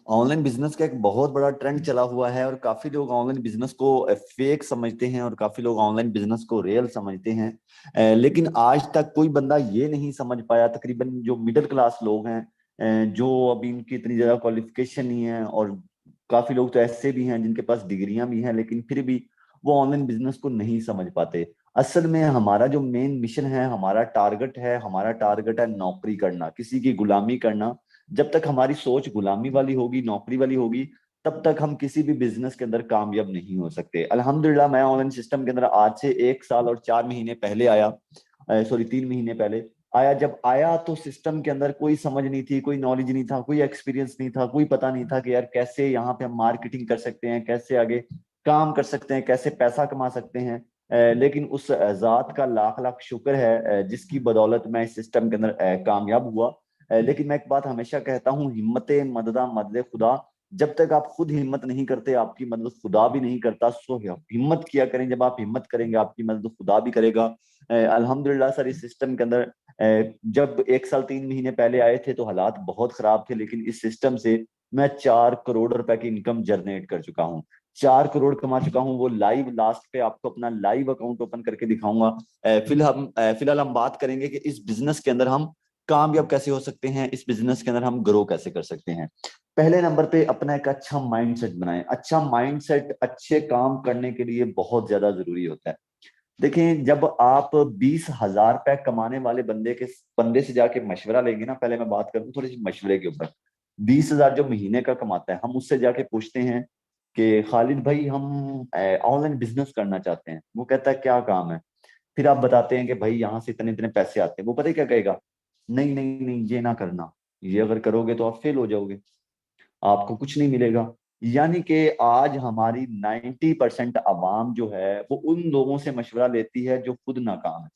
Online business का एक बहुत बड़ा ट्रेंड चला हुआ है और काफी लोग ऑनलाइन बिजनेस को फेक समझते हैं और काफी लोग ऑनलाइन बिजनेस को रियल समझते हैं। लेकिन आज तक कोई बंदा ये नहीं समझ पाया, तकरीबन जो मिडिल क्लास लोग हैं, जो अभी इनकी इतनी ज्यादा क्वालिफिकेशन नहीं है, और काफी लोग तो ऐसे भी हैं जिनके पास डिग्रियां भी हैं लेकिन फिर भी वो ऑनलाइन बिजनेस को नहीं समझ पाते। असल में हमारा जो मेन मिशन है, हमारा टारगेट है नौकरी करना, किसी की गुलामी करना। जब तक हमारी सोच गुलामी वाली होगी, नौकरी वाली होगी, तब तक हम किसी भी बिजनेस के अंदर कामयाब नहीं हो सकते। अल्हम्दुलिल्लाह मैं ऑनलाइन सिस्टम के अंदर आज से 1 साल और 4 महीने पहले आया, सॉरी 3 महीने पहले आया। जब आया तो सिस्टम के अंदर कोई समझ नहीं थी, कोई नॉलेज नहीं था, कोई एक्सपीरियंस नहीं था, कोई पता नहीं था कि यार कैसे यहाँ पे हम मार्केटिंग कर सकते हैं, कैसे आगे काम कर सकते हैं, कैसे पैसा कमा सकते हैं। लेकिन उस जात का लाख लाख शुक्र है, जिसकी बदौलत मैं इस सिस्टम के अंदर कामयाब हुआ। लेकिन मैं एक बात हमेशा कहता हूँ, हिम्मत मददा मदद खुदा। जब तक आप खुद हिम्मत नहीं करते, आपकी मदद खुदा भी नहीं करता। सो हिम्मत किया करें, जब आप हिम्मत करेंगे आपकी मदद खुदा भी करेगा। अल्हम्दुलिल्लाह सर, इस सिस्टम के अंदर जब 1 साल 3 महीने पहले आए थे तो हालात बहुत खराब थे, लेकिन इस सिस्टम से मैं 4 करोड़ रुपए की इनकम जनरेट कर चुका हूँ। 4 करोड़ कमा चुका हूँ। वो लाइव लास्ट पे आपको अपना लाइव अकाउंट ओपन करके दिखाऊंगा। फिलहाल हम बात करेंगे कि इस बिजनेस के अंदर हम कामयाब कैसे हो सकते हैं, इस बिजनेस के अंदर हम ग्रो कैसे कर सकते हैं। पहले नंबर पे अपना एक अच्छा माइंडसेट बनाएं। अच्छा माइंडसेट अच्छे काम करने के लिए बहुत ज्यादा जरूरी होता है। देखिए, जब आप 20,000 रुपए कमाने वाले बंदे से जाके मशवरा लेंगे ना, पहले मैं बात करूँ थोड़ी सी मशवरे के ऊपर। 20,000 जो महीने का कमाता है, हम उससे जाके पूछते हैं कि खालिद भाई हम ऑनलाइन बिजनेस करना चाहते हैं। वो कहता है क्या काम है। फिर आप बताते हैं कि भाई यहाँ से इतने इतने पैसे आते हैं। वो पता है क्या कहेगा, नहीं नहीं नहीं ये ना करना, ये अगर करोगे तो आप फेल हो जाओगे, आपको कुछ नहीं मिलेगा। यानी कि आज हमारी 90% अवाम जो है वो उन लोगों से मशवरा लेती है जो खुद नाकाम है।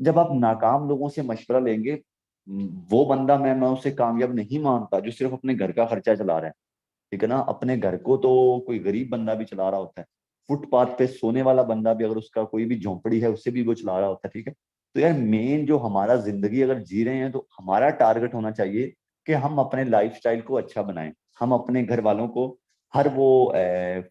जब आप नाकाम लोगों से मशवरा लेंगे, वो बंदा, मैं उसे कामयाब नहीं मानता जो सिर्फ अपने घर का खर्चा चला रहा है। ठीक है ना, अपने घर को तो कोई गरीब बंदा भी चला रहा होता है। फुटपाथ पे सोने वाला बंदा भी, अगर उसका कोई भी झोंपड़ी है, उससे भी वो चला रहा होता है। ठीक है। तो यार मेन जो हमारा जिंदगी अगर जी रहे हैं तो हमारा टारगेट होना चाहिए कि हम अपने लाइफस्टाइल को अच्छा बनाएं। हम अपने घर वालों को हर वो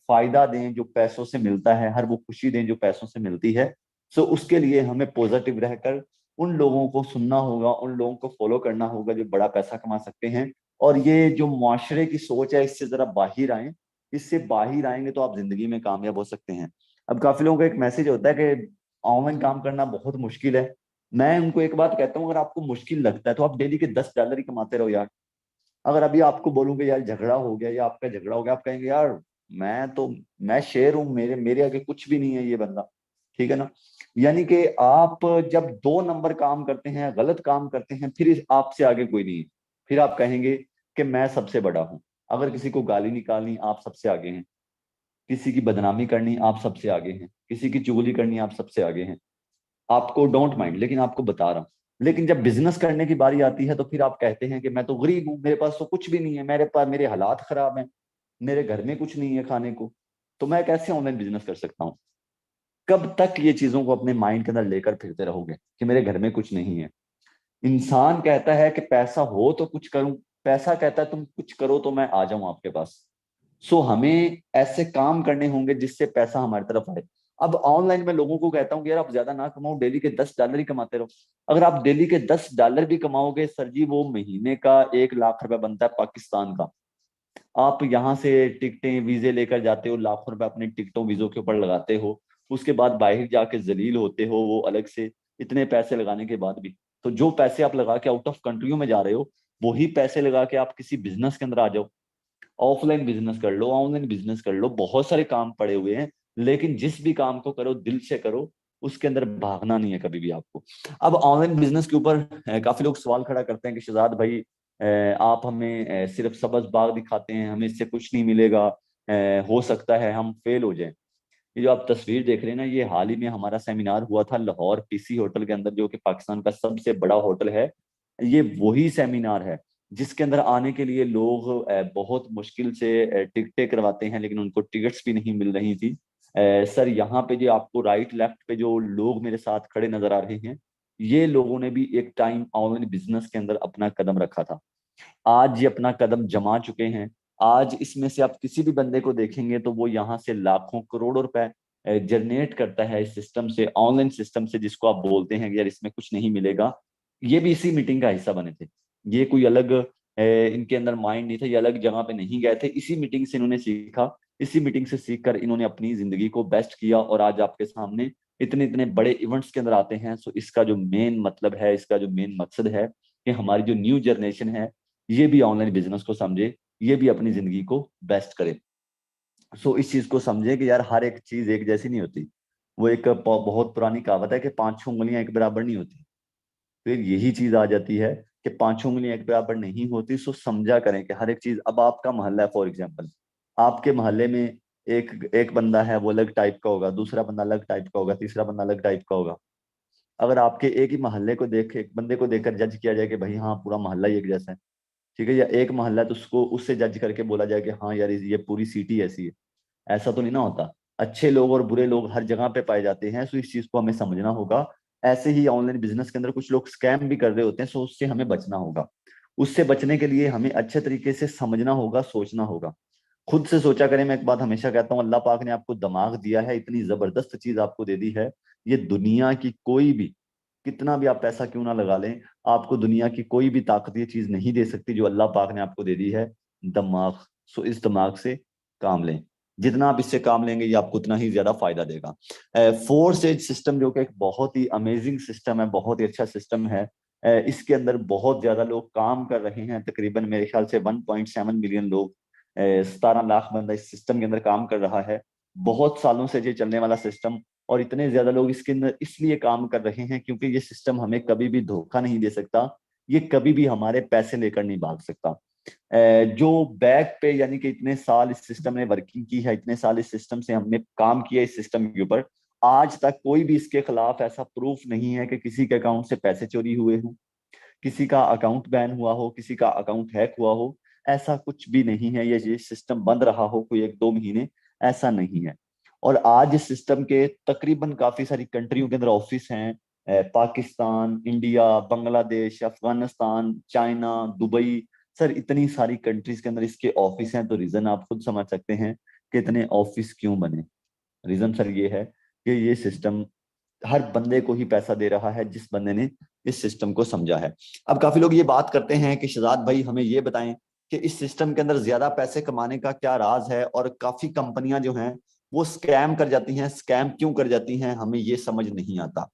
फायदा दें जो पैसों से मिलता है, हर वो खुशी दें जो पैसों से मिलती है। सो उसके लिए हमें पॉजिटिव रहकर उन लोगों को सुनना होगा, उन लोगों को फॉलो करना होगा जो बड़ा पैसा कमा सकते हैं। और ये जो मुआशरे की सोच है, इससे जरा बाहर आए। इससे बाहर आएंगे तो आप जिंदगी में कामयाब हो सकते हैं। अब काफी लोगों का एक मैसेज होता है कि ऑनलाइन काम करना बहुत मुश्किल है। मैं उनको एक बात कहता हूँ, अगर आपको मुश्किल लगता है तो आप डेली के 10 डॉलर ही कमाते रहो यार। अगर अभी आपको बोलूंगे यार झगड़ा हो गया या आपका झगड़ा हो गया, आप कहेंगे यार मैं शेर हूँ, मेरे मेरे आगे कुछ भी नहीं है ये बंदा। ठीक है ना। यानी कि आप जब 2 नंबर काम करते हैं, गलत काम करते हैं, फिर आपसे आगे कोई नहीं है। फिर आप कहेंगे कि मैं सबसे बड़ा हूं। अगर किसी को गाली निकालनी, आप सबसे आगे हैं। किसी की बदनामी करनी, आप सबसे आगे हैं। किसी की चुगली करनी, आप सबसे आगे हैं। आपको डोंट माइंड, लेकिन आपको बता रहा हूँ। लेकिन जब बिजनेस करने की बारी आती है तो फिर आप कहते हैं कि मैं तो गरीब हूँ, मेरे पास तो कुछ भी नहीं है, मेरे पास मेरे हालात खराब हैं, मेरे घर में कुछ नहीं है खाने को, तो मैं कैसे ऑनलाइन बिजनेस कर सकता हूँ। कब तक ये चीजों को अपने माइंड के अंदर लेकर फिरते रहोगे कि मेरे घर में कुछ नहीं है। इंसान कहता है कि पैसा हो तो कुछ करूं, पैसा कहता है तुम कुछ करो तो मैं आ जाऊं आपके पास। सो हमें ऐसे काम करने होंगे जिससे पैसा हमारी तरफ आए। अब ऑनलाइन में लोगों को कहता हूँ कि यार आप ज्यादा ना कमाओ, डेली के 10 डॉलर ही कमाते रहो। अगर आप डेली के 10 डॉलर भी कमाओगे सर जी, वो महीने का 1 लाख रुपए बनता है पाकिस्तान का। आप यहाँ से टिकटें वीजे लेकर जाते हो, लाखों रुपए अपने टिकटों वीजों के ऊपर लगाते हो। उसके बाद बाहर जाके जलील होते हो वो अलग से, इतने पैसे लगाने के बाद भी। तो जो पैसे आप लगा के आउट ऑफ कंट्रियों में जा रहे हो, वही पैसे लगा के आप किसी बिजनेस के अंदर आ जाओ। ऑफलाइन बिजनेस कर लो, ऑनलाइन बिजनेस कर लो, बहुत सारे काम पड़े हुए हैं। लेकिन जिस भी काम को करो दिल से करो, उसके अंदर भागना नहीं है कभी भी आपको। अब ऑनलाइन बिजनेस के ऊपर काफी लोग सवाल खड़ा करते हैं कि शहजाद भाई, आप हमें सिर्फ सब्ज बाग दिखाते हैं, हमें इससे कुछ नहीं मिलेगा, हो सकता है हम फेल हो जाएं। ये जो आप तस्वीर देख रहे हैं ना, ये हाल ही में हमारा सेमिनार हुआ था लाहौर पीसी होटल के अंदर, जो कि पाकिस्तान का सबसे बड़ा होटल है। ये वही सेमिनार है जिसके अंदर आने के लिए लोग बहुत मुश्किल से टिकटें करवाते हैं, लेकिन उनको टिकट्स भी नहीं मिल रही थी। सर यहाँ पे जो आपको राइट लेफ्ट पे जो लोग मेरे साथ खड़े नजर आ रहे हैं, ये लोगों ने भी एक टाइम ऑनलाइन बिजनेस के अंदर अपना कदम रखा था। आज ये अपना कदम जमा चुके हैं। आज इसमें से आप किसी भी बंदे को देखेंगे तो वो यहाँ से लाखों करोड़ों रुपए जनरेट करता है इस सिस्टम से, ऑनलाइन सिस्टम से, जिसको आप बोलते हैं कि यार इसमें कुछ नहीं मिलेगा। ये भी इसी मीटिंग का हिस्सा बने थे। ये कोई अलग इनके अंदर माइंड नहीं था, ये अलग जगह पे नहीं गए थे, इसी मीटिंग से इन्होंने सीखा। इसी मीटिंग से सीखकर इन्होंने अपनी जिंदगी को बेस्ट किया और आज आपके सामने इतने इतने बड़े इवेंट्स के अंदर आते हैं। सो इसका जो मेन मतलब है, इसका जो मेन मकसद है कि हमारी जो न्यू जनरेशन है ये भी ऑनलाइन बिजनेस को समझे, ये भी अपनी जिंदगी को बेस्ट करे। सो इस चीज को समझे कि यार हर एक चीज एक जैसी नहीं होती। वो एक बहुत पुरानी कहावत है कि पांचों उंगलियां एक बराबर नहीं होती। फिर यही चीज आ जाती है कि पांचों उंगलियां एक बराबर नहीं होती। सो समझा करें कि हर एक चीज, अब आपका मोहल्ला है फॉर एग्जाम्पल, आपके मोहल्ले में एक एक बंदा है वो अलग टाइप का होगा, दूसरा बंदा अलग टाइप का होगा, तीसरा बंदा अलग टाइप का होगा। अगर आपके एक ही मोहल्ले को देख, एक बंदे को देखकर जज किया जाए कि भाई हाँ पूरा मोहल्ला ही एक जैसा है, ठीक है, या एक मोहल्ला है तो उसको उससे जज करके बोला जाए कि हाँ यार ये पूरी सिटी ऐसी है, ऐसा तो नहीं ना होता। अच्छे लोग और बुरे लोग हर जगह पे पाए जाते हैं। सो इस चीज को हमें समझना होगा। ऐसे ही ऑनलाइन बिजनेस के अंदर कुछ लोग स्कैम भी कर रहे होते हैं, सो उससे हमें बचना होगा। उससे बचने के लिए हमें अच्छे तरीके से समझना होगा, सोचना होगा। खुद से सोचा करें। मैं एक बात हमेशा कहता हूँ, अल्लाह पाक ने आपको दिमाग दिया है, इतनी जबरदस्त चीज आपको दे दी है। ये दुनिया की कोई भी, कितना भी आप पैसा क्यों ना लगा लें, आपको दुनिया की कोई भी ताकत ये चीज नहीं दे सकती जो अल्लाह पाक ने आपको दे दी है, दिमाग। सो इस दिमाग से काम लें। जितना आप इससे काम लेंगे ये आपको उतना ही ज्यादा फायदा देगा। फोर स्टेज सिस्टम जो कि एक बहुत ही अमेजिंग सिस्टम है, बहुत ही अच्छा सिस्टम है। इसके अंदर बहुत ज्यादा लोग काम कर रहे हैं, तकरीबन मेरे ख्याल से 1.7 मिलियन लोग, 17 लाख बंदा इस सिस्टम के अंदर काम कर रहा है। बहुत सालों से ये चलने वाला सिस्टम, और इतने ज्यादा लोग इसके अंदर इसलिए काम कर रहे हैं क्योंकि ये सिस्टम हमें कभी भी धोखा नहीं दे सकता। ये कभी भी हमारे पैसे लेकर नहीं भाग सकता। जो बैक पे, यानी कि इतने साल इस सिस्टम ने वर्किंग की है, इतने साल इस सिस्टम से हमने काम किया इस सिस्टम के ऊपर, आज तक कोई भी इसके खिलाफ ऐसा प्रूफ नहीं है कि किसी के अकाउंट से पैसे चोरी हुए हों, किसी का अकाउंट बैन हुआ हो, किसी का अकाउंट हैक हुआ हो। ऐसा कुछ भी नहीं है। ये सिस्टम बंद रहा हो कोई 1-2 महीने, ऐसा नहीं है। और आज इस सिस्टम के तकरीबन काफी सारी कंट्रियों के अंदर ऑफिस हैं। Pakistan, India, Bangladesh, Afghanistan, China, Dubai, sir इतनी सारी कंट्रीज के अंदर इसके ऑफिस हैं। तो रीजन आप खुद समझ सकते हैं कि इतने ऑफिस क्यों बने। रीजन सर ये है कि ये सिस्टम हर बंदे को ही पैसा दे रहा है जिस बंदे ने इस सिस्टम को समझा है। अब काफी लोग ये बात करते हैं कि शहजाद भाई हमें ये बताएं कि इस सिस्टम के अंदर ज्यादा पैसे कमाने का क्या राज है, और काफी कंपनियां जो हैं वो स्कैम कर जाती हैं। स्कैम क्यों कर जाती हैं हमें ये समझ नहीं आता।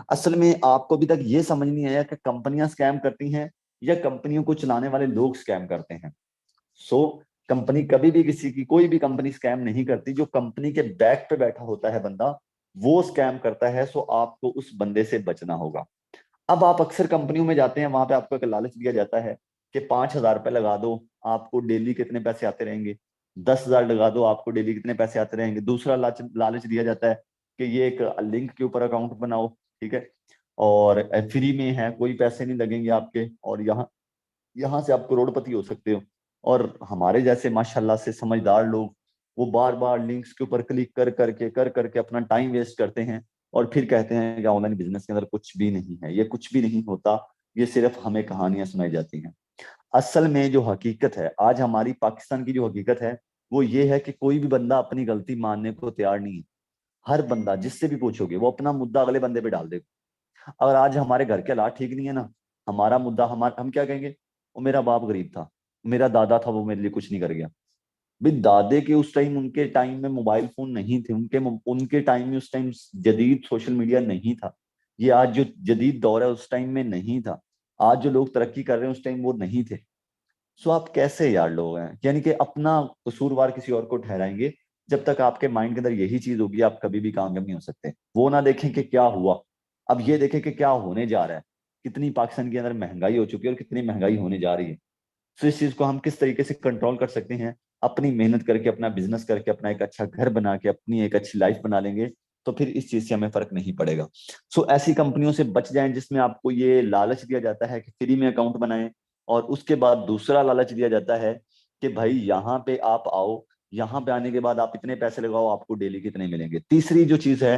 असल में आपको अभी तक ये समझ नहीं आया कि कंपनियां स्कैम करती हैं या कंपनियों को चलाने वाले लोग स्कैम करते हैं। सो कंपनी कभी भी किसी की, कोई भी कंपनी स्कैम नहीं करती। जो कंपनी के बैक पे बैठा होता है बंदा, वो स्कैम करता है। सो आपको उस बंदे से बचना होगा। अब आप अक्सर कंपनियों में जाते हैं, वहां पे आपको एक लालच दिया जाता है कि 5,000 रुपये लगा दो, आपको डेली कितने पैसे आते रहेंगे। 10,000 लगा दो, आपको डेली कितने पैसे आते रहेंगे। दूसरा लालच लालच दिया जाता है कि ये एक लिंक के ऊपर अकाउंट बनाओ, ठीक है, और फ्री में है, कोई पैसे नहीं लगेंगे आपके, और यहाँ यहाँ से आप करोड़पति हो सकते हो। और हमारे जैसे माशाल्लाह से समझदार लोग, वो बार बार लिंक्स के ऊपर क्लिक कर करके अपना टाइम वेस्ट करते हैं, और फिर कहते हैं कि ऑनलाइन बिजनेस के अंदर कुछ भी नहीं है। ये कुछ भी नहीं होता, ये सिर्फ हमें कहानियां सुनाई जाती हैं। असल में जो हकीकत है, आज हमारी पाकिस्तान की जो हकीकत है वो ये है कि कोई भी बंदा अपनी गलती मानने को तैयार नहीं है। हर बंदा जिससे भी पूछोगे वो अपना मुद्दा अगले बंदे पे डाल देगा। अगर आज हमारे घर के हालात ठीक नहीं है ना, हमारा मुद्दा, हम क्या कहेंगे, वो मेरा बाप गरीब था, मेरा दादा था, वो मेरे लिए कुछ नहीं कर गया। भाई दादे के उस टाइम, उनके टाइम में मोबाइल फोन नहीं थे, उनके टाइम में, उस टाइम जदीद सोशल मीडिया नहीं था। ये आज जो जदीद दौर है उस टाइम में नहीं था। आज जो लोग तरक्की कर रहे हैं उस टाइम वो नहीं थे। सो आप कैसे यार लोग हैं, यानी कि अपना कसूरवार किसी और को ठहराएंगे। जब तक आपके माइंड के अंदर यही चीज होगी आप कभी भी कामयाब नहीं हो सकते। वो ना देखें कि क्या हुआ, अब ये देखें कि क्या होने जा रहा है। कितनी पाकिस्तान के अंदर महंगाई हो चुकी है और कितनी महंगाई होने जा रही है। सो इस चीज को हम किस तरीके से कंट्रोल कर सकते हैं, अपनी मेहनत करके, अपना बिजनेस करके, अपना एक अच्छा घर बना के, अपनी एक अच्छी लाइफ बना लेंगे, तो फिर इस चीज से हमें फर्क नहीं पड़ेगा। सो ऐसी कंपनियों से बच जाएं जिसमें आपको ये लालच दिया जाता है कि फ्री में अकाउंट बनाएं, और उसके बाद दूसरा लालच दिया जाता है कि भाई यहाँ पे आप आओ, यहाँ पे आने के बाद आप इतने पैसे लगाओ, आपको डेली कितने मिलेंगे। तीसरी जो चीज है,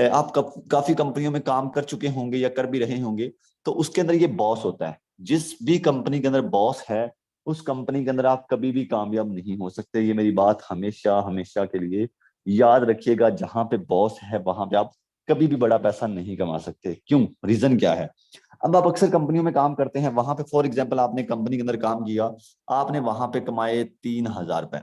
आप काफी कंपनियों में काम कर चुके होंगे या कर भी रहे होंगे, तो उसके अंदर ये बॉस होता है। जिस भी कंपनी के अंदर बॉस है उस कंपनी के अंदर आप कभी भी कामयाब नहीं हो सकते। ये मेरी बात हमेशा हमेशा के लिए याद रखिएगा। जहां पे बॉस है वहां पे आप कभी भी बड़ा पैसा नहीं कमा सकते। क्यों? रीजन क्या है? अब आप अक्सर कंपनियों में काम करते हैं, वहां पे फॉर एग्जाम्पल आपने कंपनी के अंदर काम किया, आपने वहां पे कमाए 3,000 रुपए।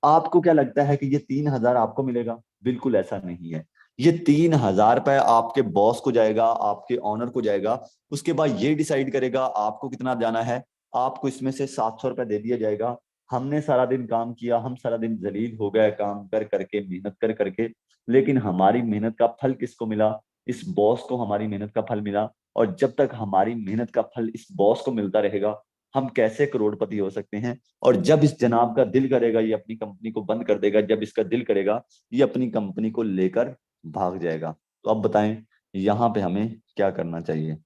आपको क्या लगता है कि ये 3,000 आपको मिलेगा? बिल्कुल ऐसा नहीं है। ये 3,000 रुपए आपके बॉस को जाएगा, आपके ऑनर को जाएगा। उसके बाद ये डिसाइड करेगा आपको कितना जाना है। आपको इसमें से 700 रुपए दे दिया जाएगा। हमने सारा दिन काम किया, हम सारा दिन जलील हो गए काम कर करके, मेहनत कर करके, लेकिन हमारी मेहनत का फल किसको मिला? इस बॉस को हमारी मेहनत का फल मिला। और जब तक हमारी मेहनत का फल इस बॉस को मिलता रहेगा, हम कैसे करोड़पति हो सकते हैं? और जब इस जनाब का दिल करेगा ये अपनी कंपनी को बंद कर देगा, जब इसका दिल करेगा ये अपनी कंपनी को लेकर भाग जाएगा। तो अब बताएं यहाँ पे हमें क्या करना चाहिए?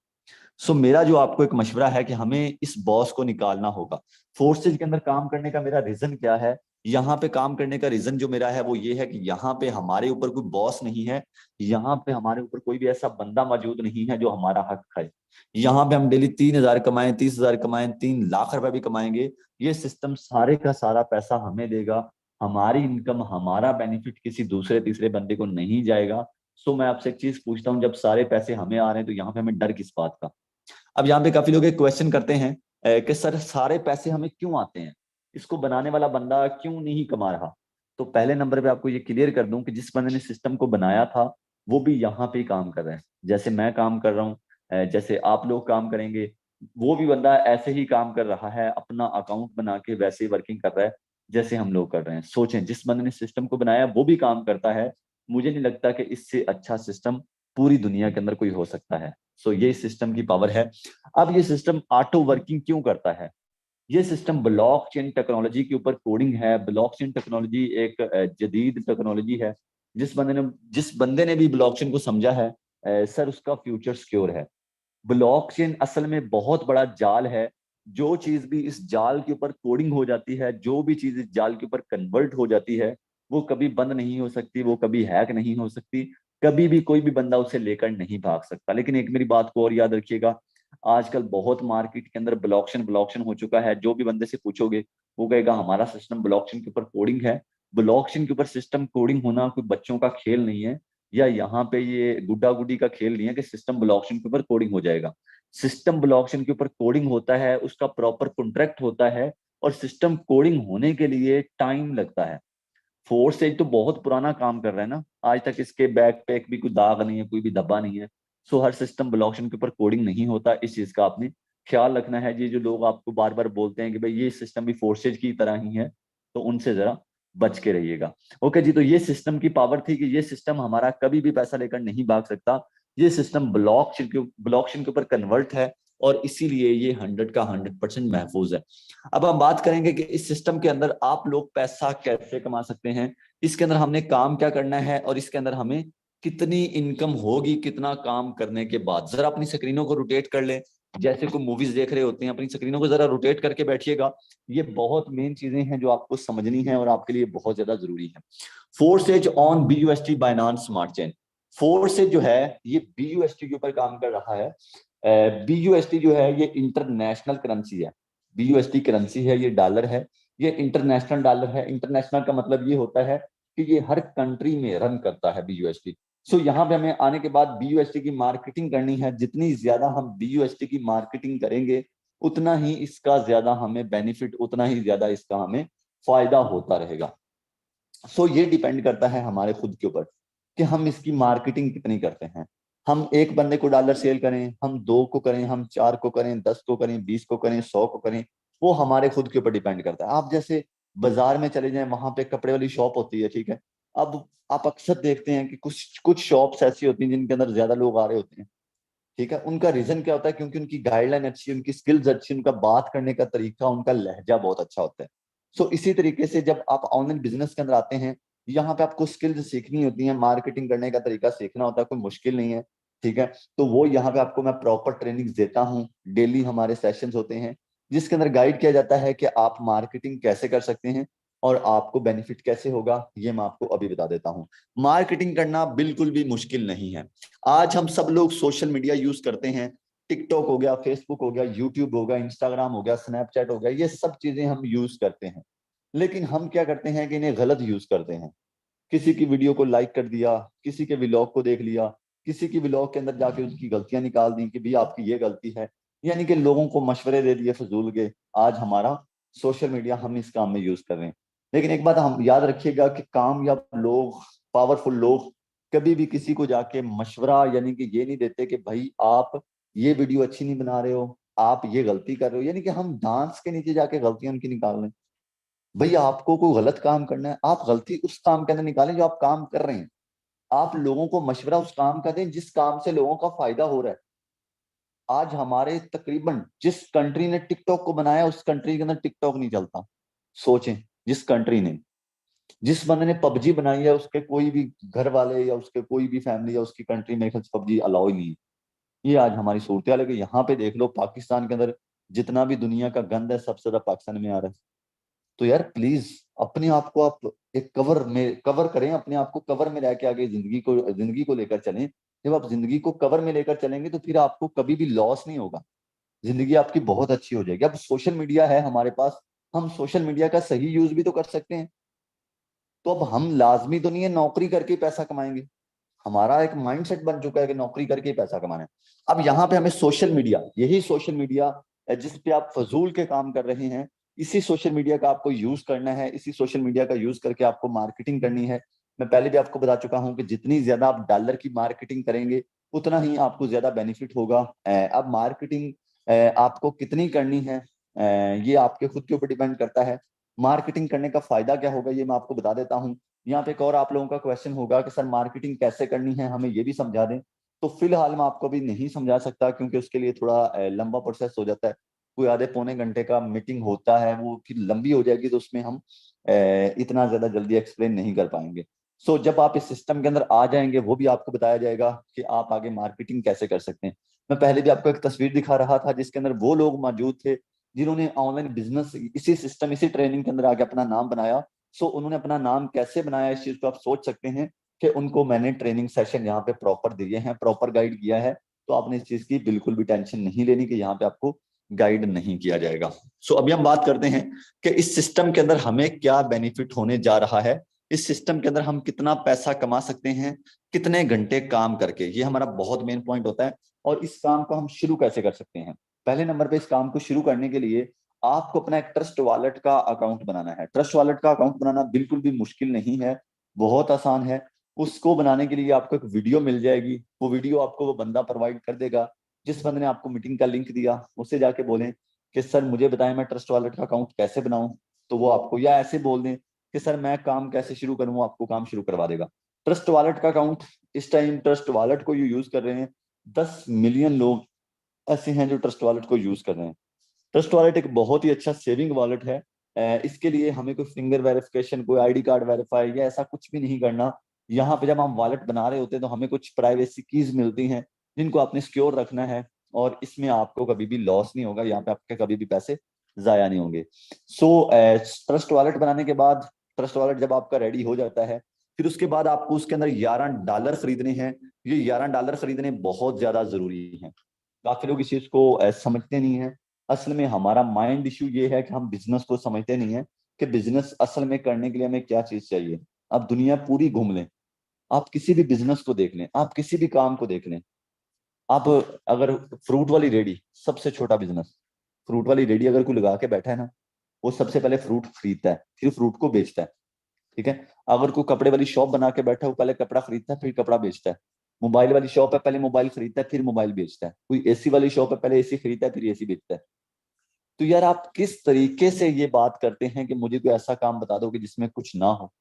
मेरा जो आपको एक मशवरा है कि हमें इस बॉस को निकालना होगा। फोर्सेज के अंदर काम करने का मेरा रीजन क्या है? यहाँ पे काम करने का रीजन जो मेरा है वो ये है कि यहाँ पे हमारे ऊपर कोई बॉस नहीं है। यहाँ पे हमारे ऊपर कोई भी ऐसा बंदा मौजूद नहीं है जो हमारा हक खाए। यहाँ पे हम डेली 3,000 कमाएं, 30,000 कमाएं, 3 लाख रुपए भी कमाएंगे, ये सिस्टम सारे का सारा पैसा हमें देगा। हमारी इनकम, हमारा बेनिफिट किसी दूसरे तीसरे बंदे को नहीं जाएगा। मैं आपसे एक चीज पूछता हूँ, जब सारे पैसे हमें आ रहे हैं तो यहाँ पे हमें डर किस बात का? अब यहाँ पे काफी लोग एक क्वेश्चन करते हैं कि सर सारे पैसे हमें क्यों आते हैं, इसको बनाने वाला बंदा क्यों नहीं कमा रहा? तो पहले नंबर पे आपको ये क्लियर कर दूं कि जिस बंदे ने सिस्टम को बनाया था वो भी यहाँ पे ही काम कर रहा है, जैसे मैं काम कर रहा हूँ, जैसे आप लोग काम करेंगे। वो भी बंदा ऐसे ही काम कर रहा है, अपना अकाउंट बना के वैसे ही वर्किंग कर रहा है जैसे हम लोग कर रहे हैं। सोचें, जिस बंदे ने सिस्टम को बनाया वो भी काम करता है। मुझे नहीं लगता कि इससे अच्छा सिस्टम पूरी दुनिया के अंदर कोई हो सकता है। ये सिस्टम की पावर है। अब ये सिस्टम ऑटो वर्किंग क्यों करता है? ये सिस्टम ब्लॉकचेन टेक्नोलॉजी के ऊपर कोडिंग है। ब्लॉकचेन टेक्नोलॉजी एक जदीद टेक्नोलॉजी है। जिस बंदे ने भी ब्लॉकचेन को समझा है, सर उसका फ्यूचर सिक्योर है। ब्लॉकचेन असल में बहुत बड़ा जाल है। जो चीज भी इस जाल के ऊपर कोडिंग हो जाती है, जो भी चीज इस जाल के ऊपर कन्वर्ट हो जाती है, वो कभी बंद नहीं हो सकती, वो कभी हैक नहीं हो सकती, कभी भी कोई भी बंदा उसे लेकर नहीं भाग सकता। लेकिन एक मेरी बात को और याद रखिएगा, आजकल बहुत मार्केट के अंदर ब्लॉकचेन ब्लॉकचेन हो चुका है। जो भी बंदे से पूछोगे वो कहेगा हमारा सिस्टम ब्लॉकचेन के ऊपर कोडिंग है। ब्लॉकचेन के ऊपर सिस्टम कोडिंग होना कोई बच्चों का खेल नहीं है, या यहाँ पे ये गुड्डा गुड्डी का खेल नहीं है कि सिस्टम ब्लॉकचेन के ऊपर कोडिंग हो जाएगा। सिस्टम ब्लॉकचेन के ऊपर कोडिंग होता है, उसका प्रॉपर कॉन्ट्रैक्ट होता है, और सिस्टम कोडिंग होने के लिए टाइम लगता है। फोर्स एज तो बहुत पुराना काम कर रहा है ना, आज तक इसके बैक पे भी कोई दाग नहीं है, कोई भी धब्बा नहीं है। हर सिस्टम ब्लॉकचेन के ऊपर कोडिंग नहीं होता। इस चीज का आपने ख्याल रखना है। जी, जो लोग आपको बार बार बोलते हैं कि भाई ये सिस्टम भी फोर्सेज की तरह ही है, तो उनसे जरा बच के रहिएगा। ओके जी, तो ये सिस्टम की पावर थी कि ये सिस्टम हमारा कभी भी पैसा लेकर नहीं भाग सकता। ये सिस्टम ब्लॉकचेन के ऊपर कन्वर्ट है, और इसीलिए ये 100 का 100% महफूज है। अब हम बात करेंगे कि इस सिस्टम के अंदर आप लोग पैसा कैसे कमा सकते हैं, इसके अंदर हमने काम क्या करना है, और इसके अंदर हमें कितनी इनकम होगी कितना काम करने के बाद। जरा अपनी स्क्रीनों को रोटेट कर ले, जैसे कोई मूवीज देख रहे होते हैं, अपनी स्क्रीनों को जरा रोटेट करके बैठिएगा। ये बहुत मेन चीजें हैं जो आपको समझनी है और आपके लिए बहुत ज्यादा जरूरी है। Forces on BUSD Binance smart chain. Forces जो है ये BUSD के ऊपर काम कर रहा है। BUSD जो है ये इंटरनेशनल करेंसी है। BUSD करेंसी है, ये डॉलर है, ये इंटरनेशनल डॉलर है। इंटरनेशनल का मतलब ये होता है कि ये हर कंट्री में रन करता है BUSD। यहाँ पे हमें आने के बाद BUSD की मार्केटिंग करनी है। जितनी ज्यादा हम BUSD की मार्केटिंग करेंगे उतना ही इसका ज्यादा हमें बेनिफिट, उतना ही ज्यादा इसका हमें फायदा होता रहेगा। ये डिपेंड करता है हमारे खुद के ऊपर कि हम इसकी मार्केटिंग कितनी करते हैं। हम एक बंदे को डॉलर सेल करें, हम 2 को करें, हम 4 को करें, 10 को करें, 20 को करें, 100 को करें, वो हमारे खुद के ऊपर डिपेंड करता है। आप जैसे बाजार में चले जाएं, वहां पे कपड़े वाली शॉप होती है, ठीक है। अब आप अक्सर देखते हैं कि कुछ कुछ शॉप्स ऐसी होती हैं जिनके अंदर ज्यादा लोग आ रहे होते हैं, ठीक है। उनका रीजन क्या होता है? क्योंकि उनकी गाइडलाइन अच्छी, उनकी स्किल्स अच्छी, उनका बात करने का तरीका, उनका लहजा बहुत अच्छा होता है। इसी तरीके से जब आप ऑनलाइन बिजनेस के अंदर आते हैं, यहाँ पे आपको स्किल्स सीखनी होती है, मार्केटिंग करने का तरीका सीखना होता है, कोई मुश्किल नहीं है, ठीक है। वो यहाँ पे आपको मैं प्रॉपर ट्रेनिंग देता हूँ। डेली हमारे सेशंस होते हैं जिसके अंदर गाइड किया जाता है कि आप मार्केटिंग कैसे कर सकते हैं और आपको बेनिफिट कैसे होगा, ये मैं आपको अभी बता देता हूँ। मार्केटिंग करना बिल्कुल भी मुश्किल नहीं है। आज हम सब लोग सोशल मीडिया यूज करते हैं, टिकटॉक हो गया, फेसबुक हो गया, यूट्यूब हो गया, इंस्टाग्राम हो गया, स्नैपचैट हो गया, ये सब चीजें हम यूज करते हैं। लेकिन हम क्या करते हैं कि इन्हें गलत यूज करते हैं। किसी की वीडियो को लाइक कर दिया, किसी के व्लॉग को देख लिया, किसी की व्लॉग के अंदर जाके उसकी गलतियां निकाल दी कि भाई आपकी ये गलती है, यानी कि लोगों को मशवरे दे दिए फजूल के। आज हमारा सोशल मीडिया हम इस काम में यूज कर रहे हैं। लेकिन एक बात हम याद रखिएगा कि कामयाब लोग, पावरफुल लोग कभी भी किसी को जाके मशवरा यानी कि ये नहीं देते कि भाई आप ये वीडियो अच्छी नहीं बना रहे हो, आप ये गलती कर रहे हो, यानी कि हम डांस के नीचे जाके गलतियां उनकी निकाल रहे हैं। भाई आपको कोई गलत काम करना है, आप गलती उस काम के अंदर निकालें जो आप काम कर रहे हैं। आप लोगों को मशवरा उस काम का दें जिस काम से लोगों का फायदा हो रहा है। आज हमारे तकरीबन जिस कंट्री ने टिकटॉक को बनाया उस कंट्री के अंदर टिकटॉक नहीं चलता। सोचें, जिस कंट्री ने, जिस बंदे ने पबजी बनाई है उसके कोई भी घर वाले या उसके कोई भी फैमिली या उसकी कंट्री में पबजी अलाउ ही नहीं है। ये आज हमारी सूरत हाल है कि यहाँ पे देख लो पाकिस्तान के अंदर जितना भी दुनिया का गंद है सबसे ज्यादा पाकिस्तान में आ रहा है। तो यार प्लीज अपने आप को आप एक कवर करें, अपने आप को कवर में रह के आगे जिंदगी को लेकर चलें। जब आप जिंदगी को कवर में लेकर चलेंगे तो फिर आपको कभी भी लॉस नहीं होगा, जिंदगी आपकी बहुत अच्छी हो जाएगी। अब सोशल मीडिया है हमारे पास, हम सोशल मीडिया का सही यूज भी तो कर सकते हैं। तो अब हम लाजमी तो नहीं है नौकरी करके ही पैसा कमाएंगे। हमारा एक माइंडसेट बन चुका है कि नौकरी करके ही पैसा कमाना है। अब यहाँ पे हमें सोशल मीडिया, यही सोशल मीडिया जिस पे आप फजूल के काम कर रहे हैं, इसी सोशल मीडिया का आपको यूज करना है, इसी सोशल मीडिया का यूज करके आपको मार्केटिंग करनी है। मैं पहले भी आपको बता चुका हूं कि जितनी ज्यादा आप डॉलर की मार्केटिंग करेंगे उतना ही आपको ज्यादा बेनिफिट होगा। अब मार्केटिंग आपको कितनी करनी है ये आपके खुद के ऊपर डिपेंड करता है। मार्केटिंग करने का फायदा क्या होगा ये मैं आपको बता देता हूँ। यहाँ पे एक और आप लोगों का क्वेश्चन होगा कि सर मार्केटिंग कैसे करनी है, हमें ये भी समझा दें। तो फिलहाल मैं आपको भी नहीं समझा सकता क्योंकि उसके लिए थोड़ा लंबा प्रोसेस हो जाता है। कोई आधे पौने घंटे का मीटिंग होता है, वो फिर लंबी हो जाएगी तो उसमें हम इतना ज्यादा जल्दी एक्सप्लेन नहीं कर पाएंगे। सो जब आप इस सिस्टम के अंदर आ जाएंगे वो भी आपको बताया जाएगा कि आप आगे मार्केटिंग कैसे कर सकते हैं। मैं पहले भी आपको एक तस्वीर दिखा रहा था जिसके अंदर वो लोग मौजूद थे जिन्होंने ऑनलाइन बिजनेस इसी सिस्टम, इसी ट्रेनिंग के अंदर आके अपना नाम बनाया। सो उन्होंने अपना नाम कैसे बनाया इस चीज को आप सोच सकते हैं कि उनको मैंने ट्रेनिंग सेशन यहाँ पे प्रॉपर दिए हैं, प्रॉपर गाइड किया है। तो आपने इस चीज की बिल्कुल भी टेंशन नहीं लेनी कि यहाँ पे आपको गाइड नहीं किया जाएगा। सो अभी हम बात करते हैं कि इस सिस्टम के अंदर हमें क्या बेनिफिट होने जा रहा है। इस सिस्टम के अंदर हम कितना पैसा कमा सकते हैं, कितने घंटे काम करके, ये हमारा बहुत मेन पॉइंट होता है। और इस काम को हम शुरू कैसे कर सकते हैं। पहले नंबर पे इस काम को शुरू करने के लिए आपको अपना एक ट्रस्ट वॉलेट का अकाउंट बनाना है। ट्रस्ट वॉलेट का अकाउंट बनाना बिल्कुल भी मुश्किल नहीं है, बहुत आसान है। उसको बनाने के लिए आपको एक वीडियो मिल जाएगी, वो वीडियो आपको वो बंदा प्रोवाइड कर देगा जिस बंदे ने आपको मीटिंग का लिंक दिया। उससे जाके बोलें कि सर मुझे बताएं मैं ट्रस्ट वॉलेट का अकाउंट कैसे बनाऊं। तो वो आपको, या ऐसे बोल दें कि सर मैं काम कैसे शुरू करूं, वो आपको काम शुरू करवा देगा। ट्रस्ट वॉलेट का अकाउंट, इस टाइम ट्रस्ट वॉलेट को यूज कर रहे हैं 10 मिलियन लोग ऐसे हैं जो ट्रस्ट वॉलेट को यूज कर रहे हैं। ट्रस्ट वॉलेट एक बहुत ही अच्छा सेविंग वॉलेट है। इसके लिए हमें कोई फिंगर वेरिफिकेशन, कोई आईडी कार्ड वेरीफाई या ऐसा कुछ भी नहीं करना। यहाँ पे जब हम वॉलेट बना रहे होते हैं तो हमें कुछ प्राइवेसी कीज मिलती हैं जिनको आपने सिक्योर रखना है। और इसमें आपको कभी भी लॉस नहीं होगा, यहाँ पे आपके कभी भी पैसे जाया नहीं होंगे। सो ट्रस्ट वॉलेट बनाने के बाद, ट्रस्ट वॉलेट जब आपका रेडी हो जाता है, फिर उसके बाद आपको उसके अंदर $11 खरीदने हैं। ये $11 खरीदने बहुत ज्यादा जरूरी हैं। काफी लोग इस चीज को समझते नहीं है। असल में हमारा माइंड इश्यू ये है कि हम बिजनेस को समझते नहीं है कि बिजनेस असल में करने के लिए हमें क्या चीज चाहिए। आप दुनिया पूरी घूम लें, आप किसी भी बिजनेस को देख लें, आप किसी भी काम को देख लें। आप अगर फ्रूट वाली रेडी, सबसे छोटा बिजनेस, फ्रूट वाली रेडी अगर कोई लगा के बैठा है ना, वो सबसे पहले फ्रूट खरीदता है फिर फ्रूट को बेचता है। ठीक है। अगर कोई कपड़े वाली शॉप बना के बैठा है वो पहले कपड़ा खरीदता है फिर कपड़ा बेचता है। मोबाइल वाली शॉप है, पहले मोबाइल खरीदता है फिर मोबाइल बेचता है। कोई एसी वाली शॉप है, पहले एसी खरीदता है फिर एसी बेचता है। तो यार आप किस तरीके से ये बात करते हैं कि मुझे कोई ऐसा काम बता दो कि जिसमें कुछ ना हो।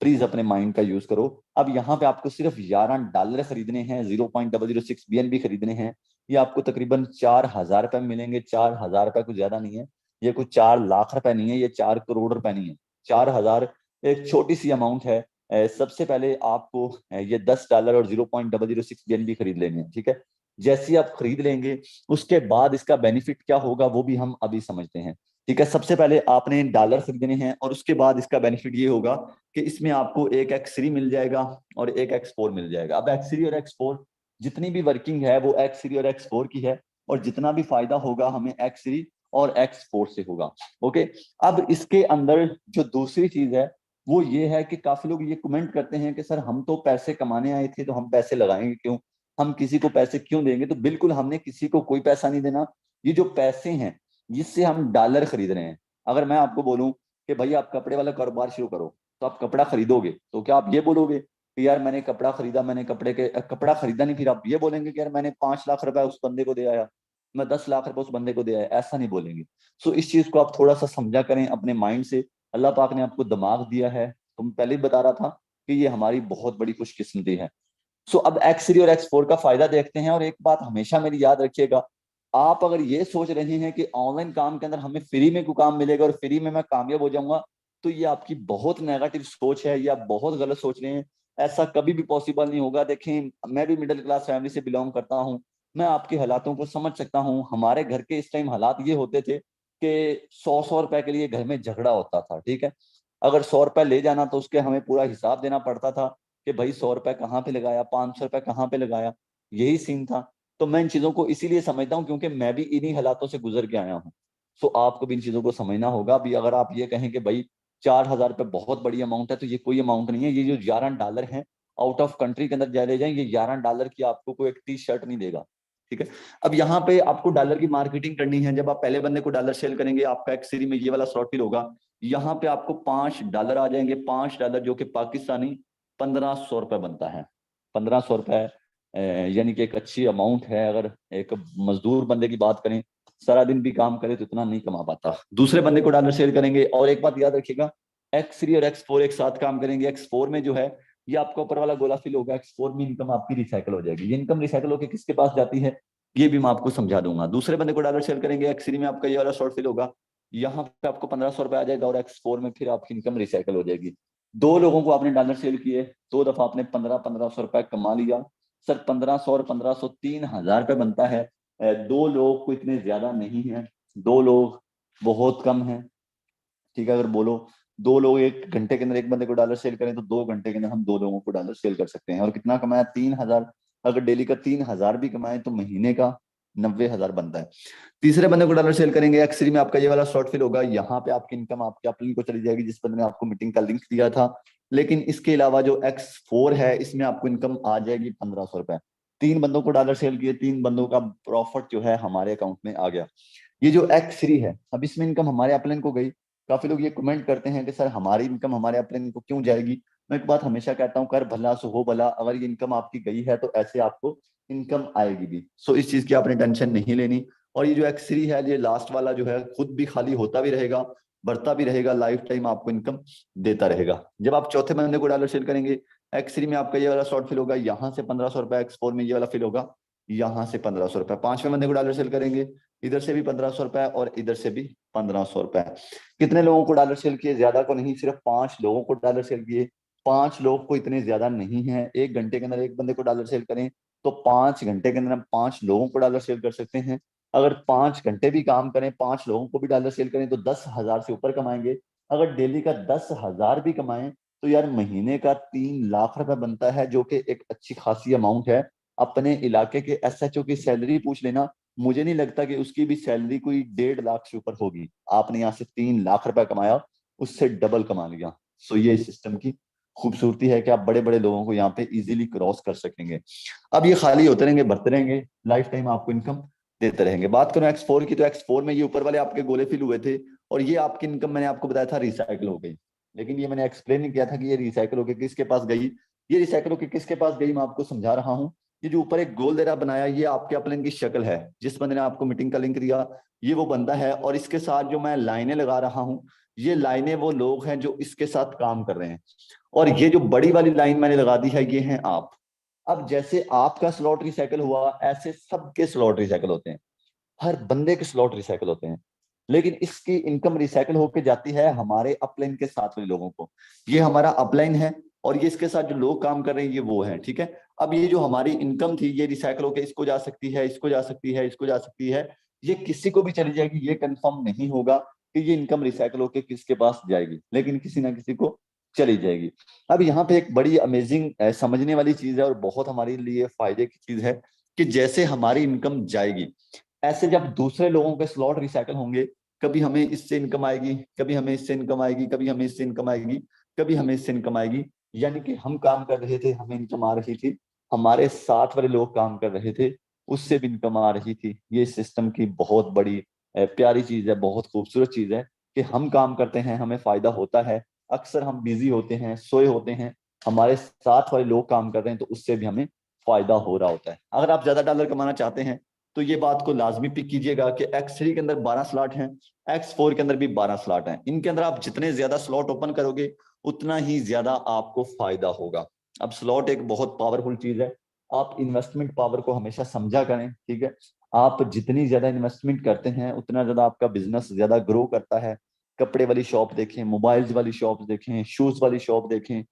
प्लीज अपने माइंड का यूज करो। अब यहाँ पे आपको सिर्फ $11 खरीदने हैं, 0.006 BNB खरीदने हैं। ये आपको तकरीबन 4,000 रुपए में मिलेंगे। 4,000 रुपए कुछ ज्यादा नहीं है, ये कुछ 4 लाख रुपए नहीं है, ये 4 करोड़ रुपए नहीं है। 4,000 एक छोटी सी अमाउंट है। सबसे पहले आपको ये $10 और 0.006 BNB खरीद लेंगे हैं, ठीक है। जैसे ही आप खरीद लेंगे उसके बाद इसका बेनिफिट क्या होगा वो भी हम अभी समझते हैं। ठीक है, सबसे पहले आपने डॉलर खरीदने हैं और उसके बाद इसका बेनिफिट ये होगा कि इसमें आपको एक X3 मिल जाएगा और एक X4 मिल जाएगा। अब X3 और X4 जितनी भी वर्किंग है वो X3 और X4 की है, और जितना भी फायदा होगा हमें X3 और X4 से होगा। ओके, अब इसके अंदर जो दूसरी चीज है वो ये है कि काफी लोग ये कमेंट करते हैं कि सर हम तो पैसे कमाने आए थे तो हम पैसे लगाएंगे क्यों, हम किसी को पैसे क्यों देंगे। तो बिल्कुल हमने किसी को कोई पैसा नहीं देना। ये जो पैसे हैं जिससे हम डॉलर खरीद रहे हैं, अगर मैं आपको बोलूं कि भाई आप कपड़े वाला कारोबार शुरू करो, तो आप कपड़ा खरीदोगे तो क्या आप ये बोलोगे कि यार मैंने कपड़ा खरीदा, मैंने कपड़ा खरीदा नहीं, फिर आप ये बोलेंगे कि यार मैंने 5 लाख रुपए उस बंदे को दे आया, मैं 10 लाख रुपए उस बंदे को दे आया, ऐसा नहीं बोलेंगे। सो इस चीज को आप थोड़ा सा समझा करें अपने माइंड से। अल्लाह पाक ने आपको दिमाग दिया है, तुम पहले ही बता रहा था कि ये हमारी बहुत बड़ी खुशकिस्मती है। सो अब X3 और X4 का फायदा देखते हैं। और एक बात हमेशा मेरी याद रखिएगा, आप अगर ये सोच रहे हैं कि ऑनलाइन काम के अंदर हमें फ्री में कोई काम मिलेगा और फ्री में मैं कामयाब हो जाऊंगा, तो ये आपकी बहुत नेगेटिव सोच है, ये आप बहुत गलत सोच रहे हैं। ऐसा कभी भी पॉसिबल नहीं होगा। देखें, मैं भी मिडिल क्लास फैमिली से बिलोंग करता हूँ, मैं आपके हालातों को समझ सकता हूँ। हमारे घर के इस टाइम हालात ये होते थे कि 100-100 रुपए के लिए घर में झगड़ा होता था, ठीक है। अगर 100 रुपए ले जाना तो उसके हमें पूरा हिसाब देना पड़ता था कि भाई 100 रुपए कहाँ पे लगाया, 500 रुपए कहाँ पे लगाया, यही सीन था। तो मैं इन चीजों को इसीलिए समझता हूँ क्योंकि मैं भी इन्हीं हालातों से गुजर के आया हूँ। सो आपको भी इन चीजों को समझना होगा। अभी अगर आप ये कहें कि भाई 4,000 रुपये बहुत बड़ी अमाउंट है, तो ये कोई अमाउंट नहीं है। ये जो 11 डॉलर है आउट ऑफ कंट्री के अंदर चले जाए, ये 11 डॉलर की आपको कोई एक टी शर्ट नहीं देगा, ठीक है। अब यहाँ पे आपको डॉलर की मार्केटिंग करनी है। जब आप पहले बंदे को डॉलर सेल करेंगे, आपका एक सीरी में ये वाला स्लॉट फिल होगा, यहाँ पे आपको 5 डॉलर आ जाएंगे। 5 डॉलर जो कि पाकिस्तानी 1,500 रुपए बनता है। 1,500 रुपए यानी कि एक अच्छी अमाउंट है। अगर एक मजदूर बंदे की बात करें, सारा दिन भी काम करे तो इतना नहीं कमा पाता। दूसरे बंदे को डॉलर सेल करेंगे। और एक बात याद रखिएगा, X3 और X4 एक साथ काम करेंगे। X4 में जो है ये आपका ऊपर वाला गोला फिल होगा। X4 में इनकम आपकी रिसाइकल हो जाएगी। ये इनकम रिसाइकल होकर किसके पास जाती है ये भी मैं आपको समझा दूंगा। दूसरे बंदे को डॉलर सेल करेंगे, X3 में आपका ये वाला शॉर्ट फिल होगा, यहाँ पे आपको 1,500 रुपए आ जाएगा, और X4 में फिर आपकी इनकम रिसाइकल हो जाएगी। 2 लोगों को आपने डॉलर सेल किए, 2 दफा आपने 1,500 रुपए कमा लिया। सर 1,500 और 1,500 3,000 रुपए बनता है। 2 लोग को इतने ज्यादा नहीं है, 2 लोग बहुत कम है, ठीक है। अगर बोलो 2 लोग 1 घंटे के अंदर एक बंदे को डॉलर सेल करें तो 2 घंटे के अंदर हम 2 लोगों को डॉलर सेल कर सकते हैं। और कितना कमाया, 3,000। अगर डेली का 3,000 भी कमाए तो महीने का 90,000 बनता है। तीसरे बंदे को डॉलर सेल करेंगे, X3 में आपका ये वाला शॉर्ट फिल होगा, यहाँ पे आपकी इनकम आपके अपनी को चली जाएगी जिस बंदे ने आपको मीटिंग का लिंक दिया था। लेकिन इसके अलावा जो X4 है इसमें आपको इनकम आ जाएगी 1,500 रुपए। 3 बंदों को डॉलर सेल किए, 3 बंदों का प्रॉफिट जो है हमारे अकाउंट में आ गया। ये जो X3 है, अब इसमें इनकम हमारे अपलाइन को गई। काफी लोग ये कमेंट करते हैं कि सर हमारी इनकम हमारे अपलाइन को क्यों जाएगी। मैं एक बात हमेशा कहता हूँ, कर भला सो हो भला। अगर ये इनकम आपकी गई है तो ऐसे आपको इनकम आएगी भी। सो इस चीज की आपने टेंशन नहीं लेनी। और ये जो X3 है, ये लास्ट वाला जो है खुद भी खाली होता भी रहेगा, बढ़ता भी रहेगा, लाइफ टाइम आपको इनकम देता रहेगा। जब आप चौथे महीने को डॉलर सेल करेंगे, X3 में आपका ये वाला शॉर्ट फिल होगा, यहाँ से 1,500 रुपए। X4 में ये वाला फिल होगा, यहाँ से 1,500 रुपए। पांचवें महीने को डॉलर सेल करेंगे, इधर से भी 1,500 रुपए और इधर से भी 1,500 रुपए। कितने लोगों को डॉलर सेल किए, ज्यादा को नहीं, सिर्फ 5 लोगों को डॉलर सेल किए। 5 लोग को इतने ज्यादा नहीं है। 1 घंटे के अंदर एक बंदे को डॉलर सेल करें तो 5 घंटे के अंदर हम 5 लोगों को डॉलर सेल कर सकते हैं। अगर 5 घंटे भी काम करें, 5 लोगों को भी डॉलर सेल करें तो 10,000 से ऊपर कमाएंगे। अगर डेली का 10,000 भी कमाएं तो यार महीने का 3 लाख रुपए बनता है, जो कि एक अच्छी खासी अमाउंट है। अपने इलाके के SHO की सैलरी पूछ लेना, मुझे नहीं लगता कि उसकी भी सैलरी कोई 1.5 लाख से ऊपर होगी। आपने यहाँ से 3 लाख रुपए कमाया, उससे डबल कमा लिया। सो ये सिस्टम की खूबसूरती है कि आप बड़े बड़े लोगों को यहाँ पे इजीली क्रॉस कर सकेंगे। अब ये खाली होते रहेंगे, बढ़ते रहेंगे, लाइफ टाइम आपको इनकम देते रहेंगे। बात करूं X4 की, तो X4 में ये ऊपर वाले आपके गोले फिल हुए थे, और ये आपकी इनकम मैंने आपको बताया था रिसाइकल हो गई। लेकिन ये मैंने एक्सप्लेन नहीं किया था कि ये रिसाइकल होकर किसके पास गई। ये रिसाइकल होकर किसके पास गई मैं आपको समझा रहा हूँ। ये जो ऊपर एक गोल दे रहा बनाया, ये आपके अपलाइन की शक्ल है। जिस बंदे ने आपको मीटिंग का लिंक दिया, ये वो बंदा है। और इसके साथ जो मैं लाइनें लगा रहा हूँ, ये लाइनें वो लोग हैं जो इसके साथ काम कर रहे हैं। और ये जो बड़ी वाली लाइन मैंने लगा दी है, ये हैं आप। अब जैसे आपका स्लॉट रिसाइकल हुआ, ऐसे सबके स्लॉट रिसाइकल होते हैं, हर बंदे के स्लॉट रिसाइकल होते हैं। लेकिन इसकी इनकम रिसाइकल होकर जाती है हमारे अपलाइन के साथ वाले लोगों को। ये हमारा अपलाइन है, और ये इसके साथ जो लोग काम कर रहे हैं ये वो है, ठीक है। अब ये जो हमारी इनकम थी, ये रिसाइकल होकर इसको जा सकती है, इसको जा सकती है, इसको जा सकती है। ये किसी को भी चली जाएगी, ये कंफर्म नहीं होगा कि ये इनकम रिसाइकल होकर किसके पास जाएगी, लेकिन किसी ना किसी को चली जाएगी। अब यहाँ पे एक बड़ी अमेजिंग समझने वाली चीज है और बहुत हमारे लिए फायदे की चीज है कि जैसे हमारी इनकम जाएगी, ऐसे जब दूसरे लोगों के स्लॉट रिसाइकल होंगे, कभी हमें इससे इनकम आएगी, कभी हमें इससे इनकम आएगी, कभी हमें इससे इनकम आएगी, कभी हमें इससे इनकम आएगी। यानी कि हम काम कर रहे थे, हमें इनकम आ रही थी, हमारे साथ वाले लोग काम कर रहे थे, उससे भी इनकम आ रही थी। ये सिस्टम की बहुत बड़ी प्यारी चीज है, बहुत खूबसूरत चीज है कि हम काम करते हैं, हमें फायदा होता है। अक्सर हम बिजी होते हैं, सोए होते हैं, हमारे साथ वाले लोग काम कर रहे हैं, तो उससे भी हमें फायदा हो रहा होता है। अगर आप ज्यादा डॉलर कमाना चाहते हैं तो ये बात को लाजमी पिक कीजिएगा कि X3 के अंदर 12 स्लॉट हैं, X4 के अंदर भी 12 स्लॉट हैं। इनके अंदर आप जितने ज्यादा स्लॉट ओपन करोगे उतना ही ज्यादा आपको फायदा होगा। अब स्लॉट एक बहुत पावरफुल चीज है, आप इन्वेस्टमेंट पावर को हमेशा समझा करें, ठीक है। आप जितनी ज्यादा इन्वेस्टमेंट करते हैं उतना ज्यादा आपका बिजनेस ज्यादा ग्रो करता है। कपड़े वाली शॉप देखें, मोबाइल्स वाली शॉप देखें, शूज वाली शॉप देखें,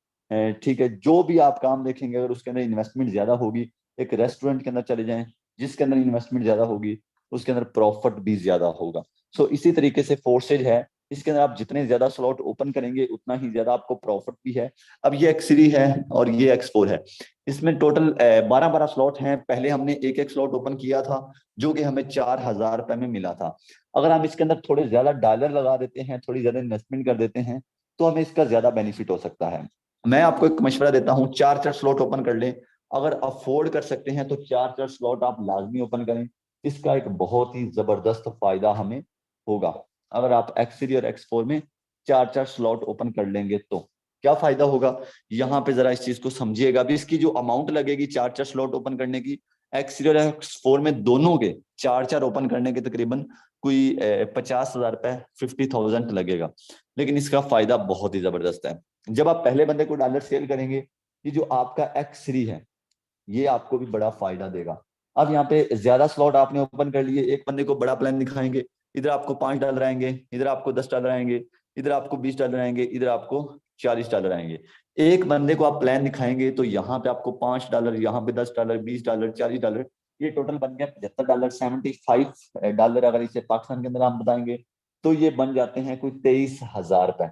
ठीक है, जो भी आप काम देखेंगे अगर उसके अंदर इन्वेस्टमेंट ज्यादा होगी, एक रेस्टोरेंट के अंदर चले जाएं जिसके अंदर इन्वेस्टमेंट ज्यादा होगी, उसके अंदर प्रॉफिट भी ज्यादा होगा। सो इसी तरीके से फोर्सेज है, इसके अंदर आप जितने ज्यादा स्लॉट ओपन करेंगे उतना ही ज्यादा आपको प्रॉफिट भी है। अब ये X3 है और ये X4 है, इसमें टोटल 12-12 स्लॉट हैं। पहले हमने एक एक स्लॉट ओपन किया था जो कि हमें 4,000 रुपए में मिला था। अगर हम इसके अंदर थोड़े ज्यादा डॉलर लगा देते हैं, थोड़ी ज्यादा इन्वेस्टमेंट कर देते हैं, तो हमें इसका ज्यादा बेनिफिट हो सकता है। मैं आपको एक मशवरा देता हूँ, 4-4 स्लॉट ओपन कर लें। अगर अफोर्ड कर सकते हैं तो 4-4 स्लॉट आप लाजमी ओपन करें। इसका एक बहुत ही जबरदस्त फायदा हमें होगा। अगर आप X3 और X4 में 4-4 स्लॉट ओपन कर लेंगे तो क्या फायदा होगा, यहाँ पे जरा इस चीज को समझिएगा। अभी इसकी जो अमाउंट लगेगी 4-4 स्लॉट ओपन करने की, X3 और X4 में दोनों के 4-4 ओपन करने के तकरीबन कोई 50,000 रुपए, 50,000 लगेगा। लेकिन इसका फायदा बहुत ही जबरदस्त है। जब आप पहले बंदे को डॉलर सेल करेंगे, ये जो आपका X3 है ये आपको भी बड़ा फायदा देगा। अब यहाँ पे ज्यादा स्लॉट आपने ओपन कर लिए, एक बंदे को बड़ा प्लान दिखाएंगे, इधर आपको $5 आएंगे, इधर आपको $10 आएंगे, इधर आपको $20 आएंगे, इधर आपको $40 आएंगे। एक बंदे को आप प्लान दिखाएंगे तो यहाँ पे आपको $5, यहाँ पे $10, $20, $40, ये टोटल बन गया $75, $75। अगर इसे पाकिस्तान के अंदर हम बताएंगे तो ये बन जाते हैं कोई 23,000 रुपए।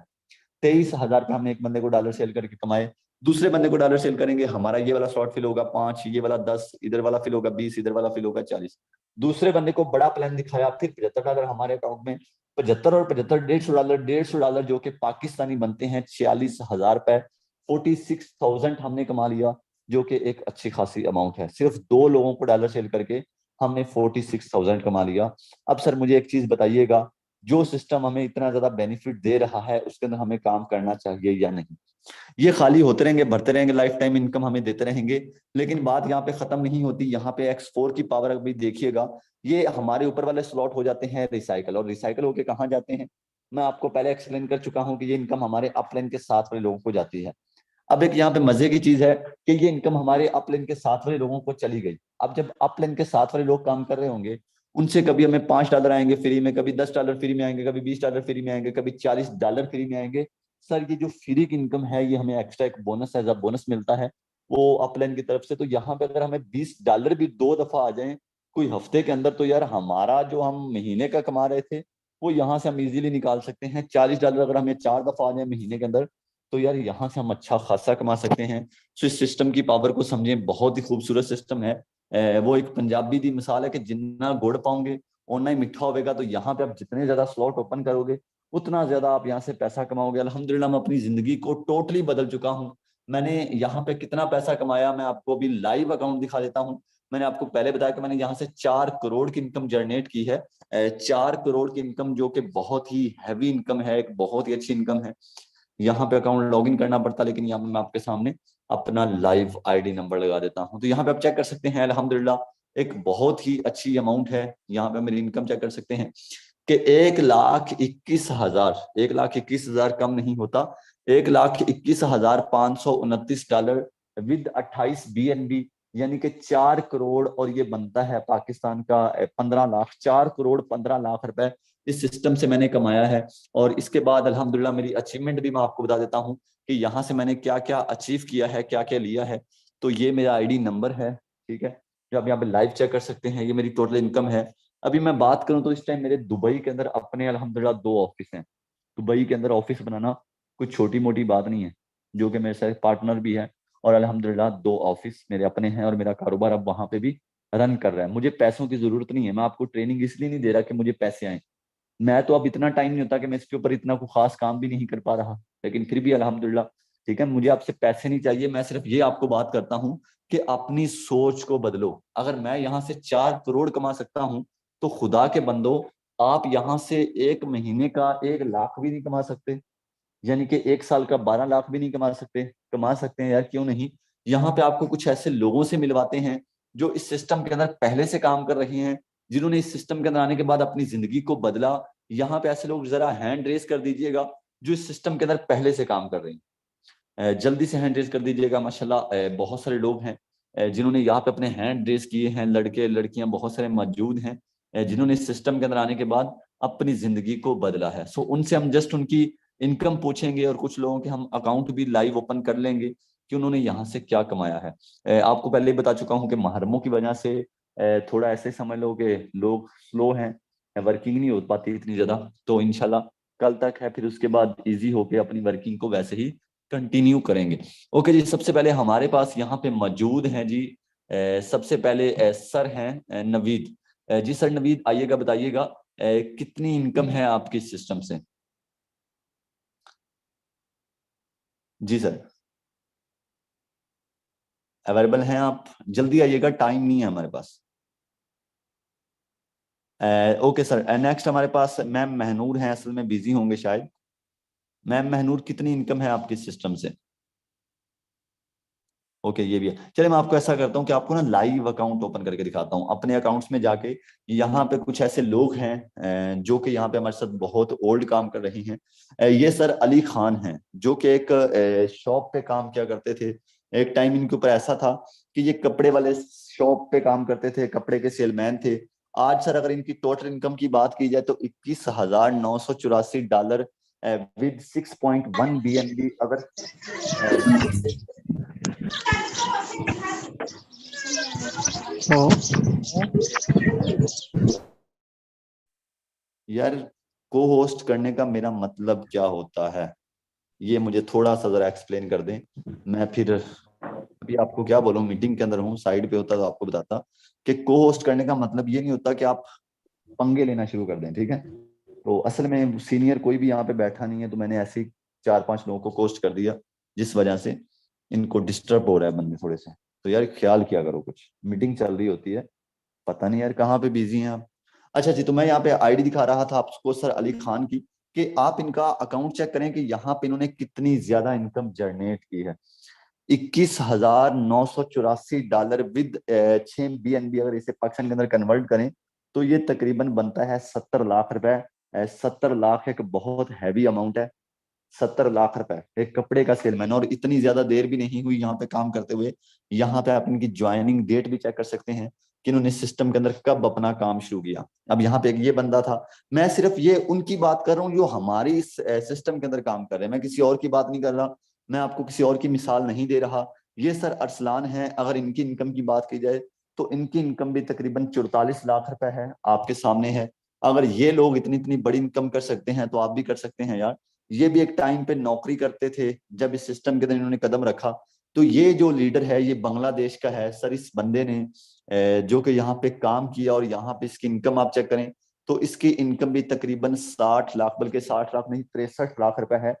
23,000 रुपये हमने एक बंदे को डॉलर सेल करके कमाए। दूसरे बंदे को डॉलर सेल करेंगे, हमारा ये वाला स्लॉट फिल होगा 5, ये वाला 10, इधर वाला फिल होगा 20, इधर वाला फिल होगा 40। दूसरे बंदे को बड़ा प्लान दिखाया, फिर $75 हमारे अकाउंट में। 75 और 75, $150, $150 जो कि पाकिस्तानी बनते हैं 46,000 रुपए। 46,000 हमने कमा लिया, जो कि एक अच्छी खासी अमाउंट है। सिर्फ 2 लोगों को डॉलर सेल करके हमने 46,000 कमा लिया। अब सर मुझे एक चीज बताइएगा, जो सिस्टम हमें इतना ज्यादा बेनिफिट दे रहा है उसके अंदर हमें काम करना चाहिए या नहीं? ये खाली होते रहेंगे, भरते रहेंगे, लाइफ टाइम इनकम हमें देते रहेंगे। लेकिन बात यहाँ पे खत्म नहीं होती। यहाँ पे X4 की पावर अभी देखिएगा, ये हमारे ऊपर वाले स्लॉट हो जाते हैं रिसाइकल, और रिसाइकल होके कहाँ जाते हैं, मैं आपको पहले एक्सप्लेन कर चुका हूँ कि ये इनकम हमारे अपलाइन के साथ वाले लोगों को जाती है। अब एक यहाँ पे मजे की चीज है कि ये इनकम हमारे अपलाइन के साथ वाले लोगों को चली गई। अब जब अपलाइन के साथ वाले लोग काम कर रहे होंगे, उनसे कभी हमें $5 आएंगे फ्री में, कभी $10 फ्री में आएंगे, कभी $20 फ्री में आएंगे, कभी $40 फ्री में आएंगे। सर ये जो फ्री की इनकम है ये हमें एक्स्ट्रा एक बोनस एज अ बोनस मिलता है वो अपलाइन की तरफ से। तो यहाँ पे अगर हमें $20 भी 2 दफा आ जाए कोई हफ्ते के अंदर, तो यार हमारा जो हम महीने का कमा रहे थे वो यहाँ से हम इजीली निकाल सकते हैं। $40 अगर हमें 4 दफा आ जाए महीने के अंदर, तो यार यहाँ से हम अच्छा खासा कमा सकते हैं। तो इस सिस्टम की पावर को समझें, बहुत ही खूबसूरत सिस्टम है। वो एक पंजाबी दी मिसाल है कि जिन्ना गुड़ पाओगे उतना ही मिठा होगा। तो यहाँ पे आप जितने ज्यादा स्लॉट ओपन करोगे उतना ज्यादा आप यहाँ से पैसा कमाओगे। अल्हम्दुलिल्लाह मैं अपनी जिंदगी को टोटली बदल चुका हूँ। मैंने यहाँ पे कितना पैसा कमाया मैं आपको अभी लाइव अकाउंट दिखा देता हूँ। मैंने आपको पहले बताया कि मैंने यहाँ से 4 करोड़ की इनकम जनरेट की है। 4 करोड़ की इनकम जो कि बहुत ही हैवी इनकम है, एक बहुत ही अच्छी इनकम है। यहाँ पे अकाउंट लॉगिन करना पड़ता, लेकिन यहाँ पे मैं आपके सामने अपना लाइव आईडी नंबर लगा देता हूँ। तो यहाँ पे आप चेक कर सकते हैं, अल्हम्दुलिल्लाह एक बहुत ही अच्छी अमाउंट है। यहाँ पे मेरी इनकम चेक कर सकते हैं कि 1,21,000, 1,21,000 कम नहीं होता, $1,21,529 विद 28 BNB, यानी कि 4 करोड़। और ये बनता है पाकिस्तान का 15 लाख, 4,15 लाख रुपए इस सिस्टम से मैंने कमाया है। और इसके बाद अल्हम्दुलिल्लाह मेरी अचीवमेंट भी मैं आपको बता देता हूँ कि यहाँ से मैंने क्या क्या अचीव किया है, क्या क्या लिया है। तो ये मेरा आईडी नंबर है, ठीक है, जो आप यहाँ पे लाइव चेक कर सकते हैं। ये मेरी टोटल इनकम है। अभी मैं बात करूं तो इस टाइम मेरे दुबई के अंदर अपने अल्हम्दुलिल्लाह 2 ऑफिस हैं। दुबई के अंदर ऑफिस बनाना कोई छोटी मोटी बात नहीं है। जो कि मेरे साथ पार्टनर भी है, और अल्हम्दुलिल्लाह 2 ऑफिस मेरे अपने हैं और मेरा कारोबार अब वहां पे भी रन कर रहा है। मुझे पैसों की जरूरत नहीं है, मैं आपको ट्रेनिंग इसलिए नहीं दे रहा कि मुझे पैसे आए, मैं तो अब इतना टाइम नहीं होता कि मैं इसके ऊपर इतना कोई खास काम भी नहीं कर पा रहा, लेकिन फिर भी अल्हम्दुलिल्लाह। ठीक है, मुझे आपसे पैसे नहीं चाहिए, मैं सिर्फ ये आपको बात करता हूँ कि अपनी सोच को बदलो। अगर मैं यहाँ से 4 करोड़ कमा सकता हूँ, तो खुदा के बंदो, आप यहाँ से 1 महीने का 1 लाख भी नहीं कमा सकते? यानी कि 1 साल का 12 लाख भी नहीं कमा सकते? कमा सकते हैं यार, क्यों नहीं। यहाँ पे आपको कुछ ऐसे लोगों से मिलवाते हैं जो इस सिस्टम के अंदर पहले से काम कर रहे हैं, जिन्होंने इस सिस्टम के अंदर आने के बाद अपनी जिंदगी को बदला। यहाँ पे ऐसे लोग जरा हैंड रेस कर दीजिएगा जो इस सिस्टम के अंदर पहले से काम कर रहे हैं। जल्दी से हैंड रेस कर दीजिएगा। माशाल्लाह बहुत सारे लोग हैं जिन्होंने यहाँ पे अपने हैंड रेस किए हैं, लड़के लड़कियां बहुत सारे मौजूद हैं जिन्होंने इस सिस्टम के अंदर आने के बाद अपनी जिंदगी को बदला है। सो उनसे हम जस्ट उनकी इनकम पूछेंगे और कुछ लोगों के हम अकाउंट भी लाइव ओपन कर लेंगे कि उन्होंने यहाँ से क्या कमाया है। आपको पहले ही बता चुका हूँ कि महरमों की वजह से थोड़ा ऐसे समझ लो कि लोग स्लो हैं, वर्किंग नहीं हो पाती इतनी ज्यादा। तो इनशाला कल तक है, फिर उसके बाद इजी होके अपनी वर्किंग को वैसे ही कंटिन्यू करेंगे। ओके जी, सबसे पहले हमारे पास यहाँ पे मौजूद हैं जी सबसे पहले सर हैं नवीद। जी सर नवीद, आइएगा, बताइएगा कितनी इनकम है आपकी सिस्टम से। जी सर, अवेलेबल हैं आप? जल्दी आइएगा, टाइम नहीं है हमारे पास। ओके सर, नेक्स्ट हमारे पास मैम महनूर हैं, असल में बिजी होंगे शायद। मैम महनूर, कितनी इनकम है आपकी सिस्टम से? ओके, ये भी है। चलिए मैं आपको ऐसा करता हूँ कि आपको ना लाइव अकाउंट ओपन करके दिखाता हूँ अपने अकाउंट्स में जाके। यहाँ पे कुछ ऐसे लोग हैं जो कि यहाँ पे हमारे साथ बहुत ओल्ड काम कर रहे हैं। ये सर अली खान हैं, जो कि एक शॉप पे काम किया करते थे। एक टाइम इनके ऊपर ऐसा था कि ये कपड़े वाले शॉप पे काम करते थे, कपड़े के सेलमैन थे। आज सर अगर इनकी टोटल इनकम की बात की जाए तो $21,984 विद 6.1 BNB अगर यार, को होस्ट करने का मेरा मतलब क्या होता है, ये मुझे थोड़ा सा जरा एक्सप्लेन कर दें। मैं फिर अभी आपको क्या बोलूं, मीटिंग के अंदर हूँ, साइड पे होता तो आपको बताता कि को होस्ट करने का मतलब ये नहीं होता कि आप पंगे लेना शुरू कर दें। ठीक है, तो असल में सीनियर कोई भी यहाँ पे बैठा नहीं है, तो मैंने ऐसे ही 4-5 लोगों को कोस्ट कर दिया, जिस वजह से इनको डिस्टर्ब हो रहा है बंदे थोड़े से। तो यार ख्याल किया करो, कुछ मीटिंग चल रही होती है, पता नहीं यार कहाँ पे बिजी हैं आप। अच्छा जी, तो मैं यहाँ पे आईडी दिखा रहा था आपको सर अली खान की, कि आप इनका अकाउंट चेक करें कि यहाँ पे इन्होंने कितनी ज्यादा इनकम जनरेट की है। $21,984 विद 6 BNB अगर इसे पाकिस्तान के अंदर कन्वर्ट करें तो ये तकरीबन बनता है 70 लाख रुपए। 70 लाख एक बहुत हैवी अमाउंट है। 70 लाख रुपए एक कपड़े का सेलमैन, और इतनी ज्यादा देर भी नहीं हुई यहाँ पे काम करते हुए। यहाँ पे आप इनकी ज्वाइनिंग डेट भी चेक कर सकते हैं कि इन्होंने सिस्टम के अंदर कब अपना काम शुरू किया। अब यहाँ पे एक ये बंदा था, मैं सिर्फ ये उनकी बात कर रहा हूँ जो हमारी इस सिस्टम के अंदर काम कर रहे हैं, मैं किसी और की बात नहीं कर रहा, मैं आपको किसी और की मिसाल नहीं दे रहा। ये सर अरसलान है, अगर इनकी इनकम की बात की जाए तो इनकी इनकम भी तकरीबन 44 लाख रुपए है, आपके सामने है। अगर ये लोग इतनी इतनी बड़ी इनकम कर सकते हैं तो आप भी कर सकते हैं यार। ये भी एक टाइम पे नौकरी करते थे, जब इस सिस्टम के अंदर इन्होंने कदम रखा। तो ये जो लीडर है ये बांग्लादेश का है सर। इस बंदे ने जो कि यहाँ पे काम किया, और यहाँ पे इसकी इनकम आप चेक करें तो इसकी इनकम भी तकरीबन 60 लाख, बल्कि 60 लाख नहीं 63 लाख रुपए है,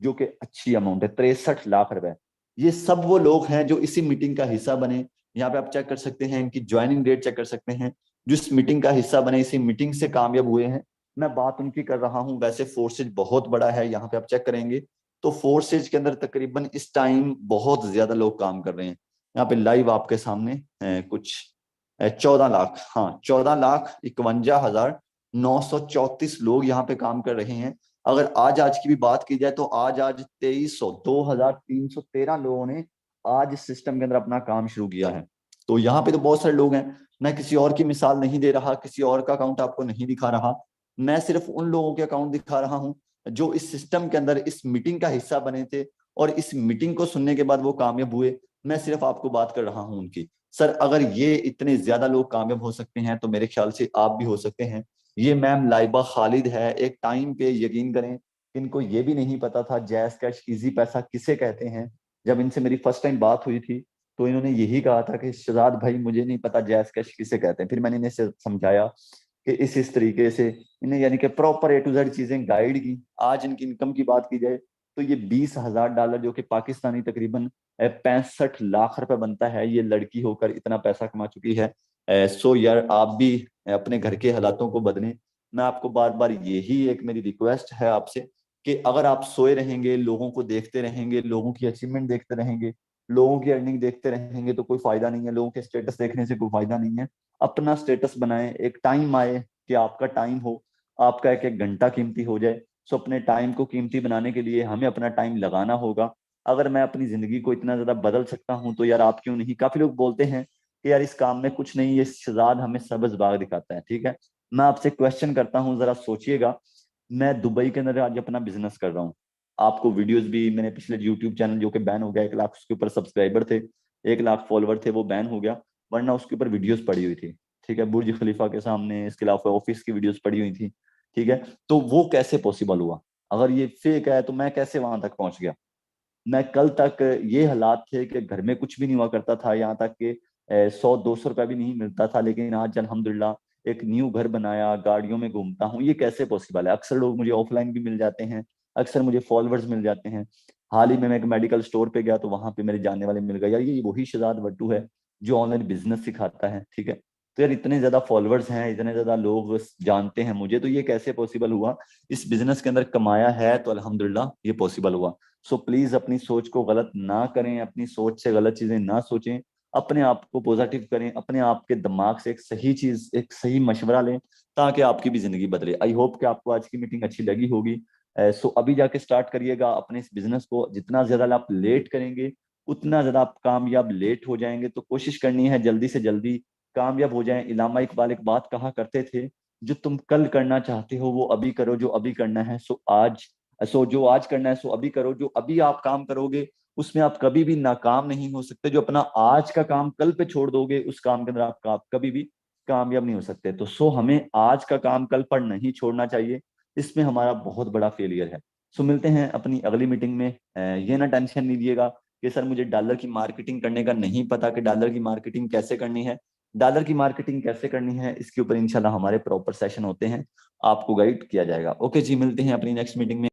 जो कि अच्छी अमाउंट है। 63 लाख रुपए। ये सब वो लोग हैं जो इसी मीटिंग का हिस्सा बने। यहाँ पे आप चेक कर सकते हैं, इनकी ज्वाइनिंग डेट चेक कर सकते हैं, जो इस मीटिंग का हिस्सा बने, इसी मीटिंग से कामयाब हुए हैं। मैं बात उनकी कर रहा हूँ। वैसे फोर्सेज बहुत बड़ा है, यहाँ पे आप चेक करेंगे तो फोर्सेज के अंदर तकरीबन इस टाइम बहुत ज्यादा लोग काम कर रहे हैं। यहाँ पे लाइव आपके सामने कुछ 14 लाख, हाँ 14,51,934 लोग यहाँ पे काम कर रहे हैं। अगर आज की भी बात की जाए तो आज 2,313 लोगों ने आज इस सिस्टम के अंदर अपना काम शुरू किया है। तो यहाँ पे तो बहुत सारे लोग हैं। मैं किसी और की मिसाल नहीं दे रहा, किसी और का अकाउंट आपको नहीं दिखा रहा, मैं सिर्फ उन लोगों के अकाउंट दिखा रहा हूं जो इस सिस्टम के अंदर इस मीटिंग का हिस्सा बने थे, और इस मीटिंग को सुनने के बाद वो कामयाब हुए। मैं सिर्फ आपको बात कर रहा हूं उनकी। सर अगर ये इतने ज्यादा लोग कामयाब हो सकते हैं तो मेरे ख्याल से आप भी हो सकते हैं। ये मैम लाइबा खालिद है, एक टाइम पे यकीन करें इनको ये भी नहीं पता था जैस कैश इजी पैसा किसे कहते हैं। जब इनसे मेरी फर्स्ट टाइम बात हुई थी तो इन्होंने यही कहा था कि शहजाद भाई मुझे नहीं पता जैस कैश किसे कहते हैं। फिर मैंने इन्हें समझाया कि इस तरीके से, इन्हें यानी कि प्रॉपर ए टू जेड चीजें गाइड की। आज इनकी इनकम की बात की जाए तो ये $20,000 जो कि पाकिस्तानी तकरीबन 65 लाख रुपए बनता है, ये लड़की होकर इतना पैसा कमा चुकी है। सो यार आप भी अपने घर के हालातों को बदलें। मैं आपको बार बार यही एक मेरी रिक्वेस्ट है आपसे कि अगर आप सोए रहेंगे, लोगों को देखते रहेंगे, लोगों की अचीवमेंट देखते रहेंगे, लोगों की अर्निंग देखते रहेंगे तो कोई फायदा नहीं है। लोगों के स्टेटस देखने से कोई फायदा नहीं है। अपना स्टेटस बनाएं। एक टाइम आए कि आपका टाइम हो, आपका एक एक घंटा कीमती हो जाए। सो अपने टाइम को कीमती बनाने के लिए हमें अपना टाइम लगाना होगा। अगर मैं अपनी जिंदगी को इतना ज्यादा बदल सकता हूं तो यार आप क्यों नहीं। काफी लोग बोलते हैं कि यार इस काम में कुछ नहीं, ये शहजाद हमें सब्ज बाग दिखाता है। ठीक है, मैं आपसे क्वेश्चन करता हूँ, जरा सोचिएगा। मैं दुबई के अंदर आज अपना बिजनेस कर रहा हूँ। आपको वीडियोस भी मैंने पिछले यूट्यूब चैनल जो कि बैन हो गया, 1 लाख उसके ऊपर सब्सक्राइबर थे, 1 लाख फॉलोवर थे, वो बैन हो गया, वरना उसके ऊपर वीडियोस पड़ी हुई थी। ठीक है, बुर्ज खलीफा के सामने, इसके अलावा ऑफिस की वीडियोस पड़ी हुई थी। ठीक है, तो वो कैसे पॉसिबल हुआ? अगर ये फेक है तो मैं कैसे वहां तक पहुंच गया? मैं कल तक ये हालात थे कि घर में कुछ भी नहीं हुआ करता था, यहाँ तक कि 100-200 रुपया भी नहीं मिलता था, लेकिन आज अल्हम्दुलिल्लाह एक न्यू घर बनाया, गाड़ियों में घूमता हूँ। ये कैसे पॉसिबल है? अक्सर लोग मुझे ऑफलाइन भी मिल जाते हैं, अक्सर मुझे फॉलोअर्स मिल जाते हैं। हाल ही में मैं एक मेडिकल स्टोर पे गया तो वहां पे मेरे जानने वाले मिल गए, यार ये वही शहजाद वट्टू है जो ऑनलाइन बिजनेस सिखाता है। ठीक है, तो यार इतने ज्यादा फॉलोअर्स हैं, इतने ज्यादा लोग जानते हैं मुझे, तो ये कैसे पॉसिबल हुआ? इस बिजनेस के अंदर कमाया है तो अल्हम्दुलिल्लाह ये पॉसिबल हुआ। सो प्लीज अपनी सोच को गलत ना करें, अपनी सोच से गलत चीजें ना सोचें, अपने आप को पॉजिटिव करें, अपने आप के दिमाग से एक सही चीज, एक सही मशवरा लें ताकि आपकी भी जिंदगी बदले। आई होप कि आपको आज की मीटिंग अच्छी लगी होगी। सो अभी जाके स्टार्ट करिएगा अपने इस बिजनेस को। जितना ज्यादा आप लेट करेंगे उतना ज्यादा आप कामयाब लेट हो जाएंगे। तो कोशिश करनी है जल्दी से जल्दी कामयाब हो जाएं। इलामा इकबाल एक बात कहा करते थे, जो तुम कल करना चाहते हो वो अभी करो, जो अभी करना है सो जो आज करना है सो अभी करो। जो अभी आप काम करोगे उसमें आप कभी भी नाकाम नहीं हो सकते। जो अपना आज का काम कल पे छोड़ दोगे उस काम के अंदर आप कभी भी कामयाब नहीं हो सकते। तो सो हमें आज का काम कल पर नहीं छोड़ना चाहिए, इसमें हमारा बहुत बड़ा फेलियर है। सो मिलते हैं अपनी अगली मीटिंग में। ये ना टेंशन नहीं लीजिएगा कि सर मुझे डॉलर की मार्केटिंग करने का नहीं पता कि डॉलर की मार्केटिंग कैसे करनी है। डॉलर की मार्केटिंग कैसे करनी है इसके ऊपर इंशाल्लाह हमारे प्रॉपर सेशन होते हैं, आपको गाइड किया जाएगा। ओके जी, मिलते हैं अपनी नेक्स्ट मीटिंग में।